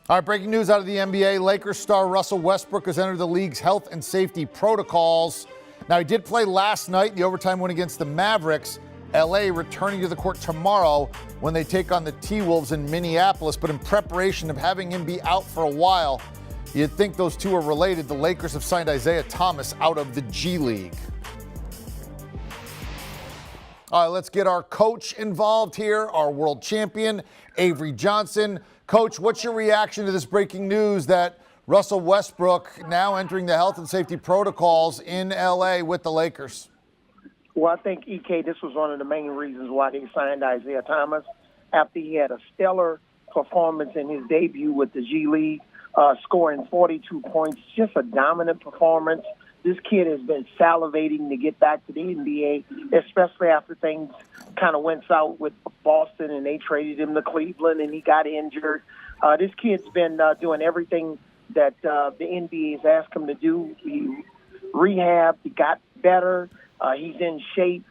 All right, breaking news out of the NBA. Lakers star Russell Westbrook has entered the league's health and safety protocols. Now, he did play last night in the overtime win against the Mavericks. LA returning to the court tomorrow when they take on the T-Wolves in Minneapolis. But in preparation of having him be out for a while, you'd think those two are related. The Lakers have signed Isaiah Thomas out of the G League. All right, let's get our coach involved here, our world champion, Avery Johnson. Coach, what's your reaction to this breaking news that Russell Westbrook now entering the health and safety protocols in L.A. with the Lakers? Well, I think, EK, this was one of the main reasons why they signed Isaiah Thomas after he had a stellar performance in his debut with the G League, scoring 42 points, just a dominant performance. This kid has been salivating to get back to the NBA, especially after things kind of went south with Boston and they traded him to Cleveland and he got injured. This kid's been doing everything that the NBA has asked him to do. He rehabbed, he got better, he's in shape.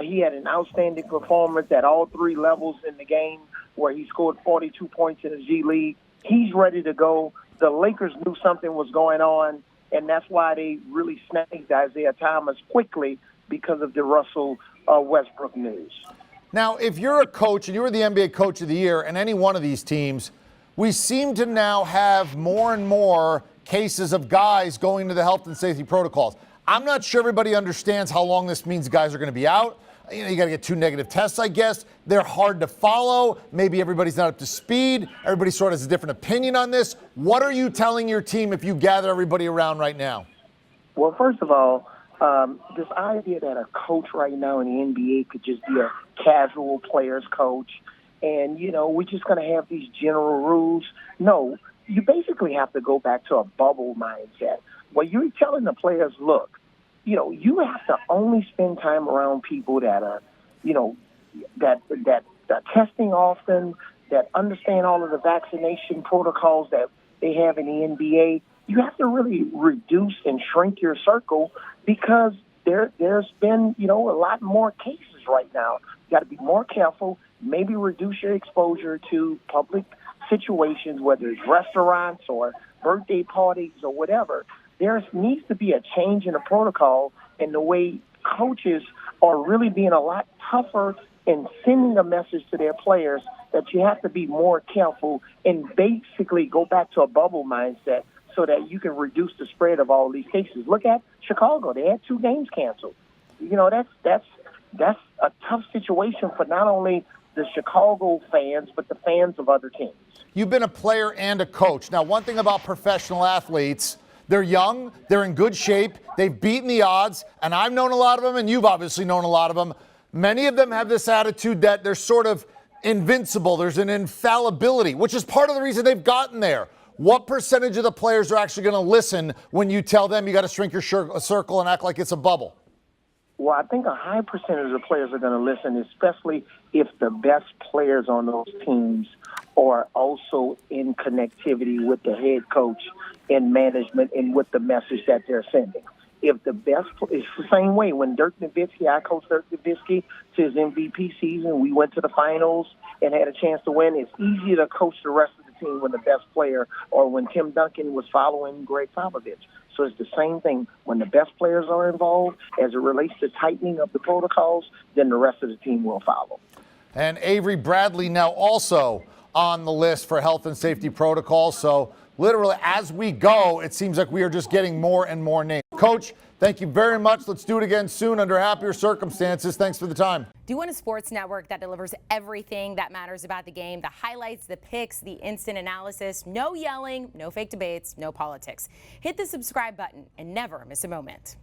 He had an outstanding performance at all three levels in the game where he scored 42 points in the G League. He's ready to go. The Lakers knew something was going on, and that's why they really snagged Isaiah Thomas quickly because of the Russell Westbrook news. Now, if you're a coach and you were the NBA Coach of the Year in any one of these teams, we seem to now have more and more cases of guys going to the health and safety protocols. I'm not sure everybody understands how long this means guys are going to be out. You got to get 2 negative tests, I guess. They're hard to follow. Maybe everybody's not up to speed. Everybody sort of has a different opinion on this. What are you telling your team if you gather everybody around right now? Well, first of all, this idea that a coach right now in the NBA could just be a casual player's coach and, we're just going to have these general rules. No, you basically have to go back to a bubble mindset where you're telling the players, look, you have to only spend time around people that are, that are testing often, that understand all of the vaccination protocols that they have in the NBA. You have to really reduce and shrink your circle because there's been, a lot more cases right now. You got to be more careful, maybe reduce your exposure to public situations, whether it's restaurants or birthday parties or whatever. There needs to be a change in the protocol and the way coaches are really being a lot tougher in sending a message to their players that you have to be more careful and basically go back to a bubble mindset so that you can reduce the spread of all these cases. Look at Chicago. They had 2 games canceled. That's a tough situation for not only the Chicago fans, but the fans of other teams. You've been a player and a coach. Now, one thing about professional athletes, they're young, they're in good shape, they've beaten the odds, and I've known a lot of them, and you've obviously known a lot of them. Many of them have this attitude that they're sort of invincible. There's an infallibility, which is part of the reason they've gotten there. What percentage of the players are actually going to listen when you tell them you got to shrink your circle and act like it's a bubble? Well, I think a high percentage of players are going to listen, especially if the best players on those teams are also in connectivity with the head coach and management and with the message that they're sending. If the best, it's the same way when Dirk Nowitzki, I coached Dirk Nowitzki to his MVP season. We went to the finals and had a chance to win. It's easier to coach the rest of the team when the best player or when Tim Duncan was following Greg Popovich. So it's the same thing. When the best players are involved, as it relates to tightening of the protocols, then the rest of the team will follow. And Avery Bradley now also on the list for health and safety protocols. So literally, as we go, it seems like we are just getting more and more names. Coach, thank you very much. Let's do it again soon under happier circumstances. Thanks for the time. Do you want a sports network that delivers everything that matters about the game? The highlights, the picks, the instant analysis, no yelling, no fake debates, no politics. Hit the subscribe button and never miss a moment.